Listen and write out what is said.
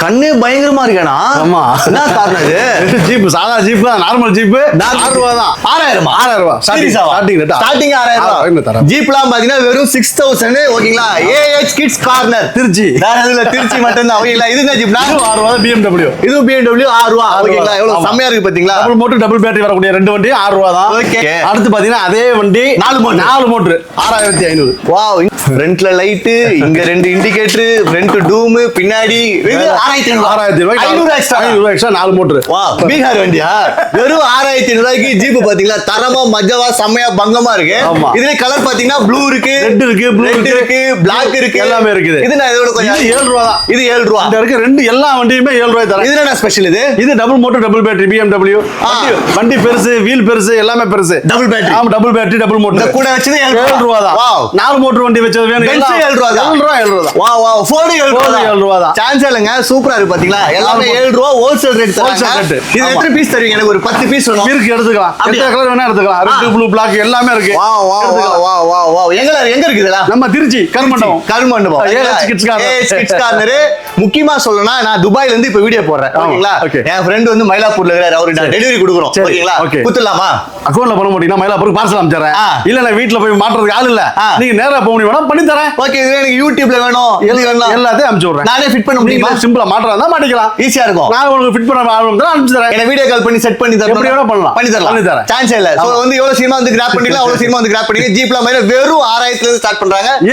கண்ணே பயங்கரமா இருக்கேனா? ஆமா. என்ன காரணம் இது? ஜீப் சாதா ஜீப் தான், நார்மல் ஜீப் 6,000 தான். 6,000 6,000 ஸ்டார்டிங் 6,000. ஜீப்லாம் பாத்தீங்கன்னா வெறும் 6,000 ஓகேங்களா? AH kids corner Trichy. வேற எதுல திருச்சி மட்டும் தான் ஓகேங்களா? இது என்ன ஜீப்னா? 6,000 BMW. இது BMW 6 ரூபா ஓகேங்களா? எவ்வளவு ஆமா. செமையா இருக்கு பாத்தீங்களா? டபுள் மோட்டர் டபுள் பேட்டரி வரக்கூடிய 2 வண்டி 6,000 தான். ஓகே. அடுத்து பாத்தீங்கன்னா அதே வண்டி 4 மோட்டர் 6,500. வாவ், ஃப்ரண்ட்ல லைட், இங்க 2 இண்டிகேட்டர், ஃப்ரண்ட் டூம், பின்னாடி இது 6,500. 500 extra. 500 extra 4 motor. Wow, Bihar வண்டியா? வெறும் 6,500 ரூபாய்க்கு ஜீப் பாத்தீங்களா? தரமா மஜவா செமையா பங்கமா இருக்கு. ஆமா. இதுல கலர் பாத்தீங்கன்னா ப்ளூ இருக்கு, ரெட் இருக்கு, ப்ளூ இருக்கு, பிளாக் இருக்கு, எல்லாமே இருக்குது. இது நான் இதோட கொஞ்சம் இது 7 ரூபா தான். இது 7 ரூபா. இந்த இருக்கு ரெண்டு எல்லா வண்டியுமே 7 ரூபாய் தரேன். இது என்ன ஸ்பெஷல்? இது double motor double battery BMW. வண்டி பெருசு, வீல் பெருசு, எல்லாமே பெருசு. Double battery. ஆமா, டபுள் பேட்டரி டபுள் இந்த மோட்டர். கூட வச்சது 7 ரூபா தான். வாவ். 4 மோட்டர் வண்டி வச்சது வேணும். பென்ஸ் 7 ரூபா தான். 7 ரூபா தான். வாவ் வாவ், Ford 7 ரூபா தான். 7 ரூபா தான். சான்ஸ் இல்லங்க, சூப்பரா இருக்கு பாத்தீங்களா? எல்லாமே 7 ரூபா ஹோல்சேல் ரேட் Wholesale தராங்க. rate. இது ஆமா. எத்தனை பீஸ் தருவீங்க? எனக்கு ஒரு 10 பீஸ் வேணும். இருக்கு, எடுத்துக்கலாம். அப்படியா? எந்த கலர் வேணா எடுத்துக்கலாம். ரெட், ப்ளூ, பிளாக் எல்லாமே இருக்கு. Wow wow wow wow wow wow. எங்க இருக்கு இதெல்லாம்? நம்ம Trichy Karumandapam. Karumandapam. AH Kids Corner. AH Kids Corner. முக்கியமா சொல்லணும்னா நான் துபாயில இருந்து இப்ப வீடியோ போடுறேன் ஆமா. ஓகேங்களா? Okay. என் ஃப்ரெண்ட் வந்து மயிலாப்பூர்ல இருக்காரு. அவருக்கு நான் டெலிவரி கொடுக்குறோம் சரி. ஓகேங்களா? Okay. குத்துலாமா? அக்கௌண்ட்ல பண்ண மாட்டீங்கன்னா மயிலாப்பூருக்கு பார்சல் அனுப்பிச்சறேன். இல்ல நான் வீட்ல போய் மாட்டுறதுக்கு ஆள் இல்ல. நீங்க நேரா போக முடியுமா? பண்ணி தரேன். ஓகே, இது எனக்கு யூடியூப்ல வேணும். இது வேணும். எல்லாத்தையும் அனுப்பிச்சு விடுறேன். நானே ஃபிட் பண்ண முடியுமா? நீங்க சிம்பிளா மாட்டறதா மாட்டிக்கலாம். ஈஸியா இருக்கும். நான் உங்களுக்கு ஃபிட் பண்ண ஆரம்பிச்சா அனுப்பிச்சு தரேன். என்ன வீடியோ கால் பண்ணி செட் பண்ணி தரணும். எப்படி வேணா பண்ணலாம். பண்ணி தரலாம். பண்ணி தரேன். சான்ஸ் இல்ல. சோ வந்து எவ்வளவு சீக்கிரமா வந்து கிராப் பண்ணிக்கலாம், அவ்வளவு சீக்கிரமா வந்து கிராப் பண்ணி ஜீப்ல மாதிரி வெறும் 6,000 ல இருந்து ஸ்டார்ட் பண்றாங்க.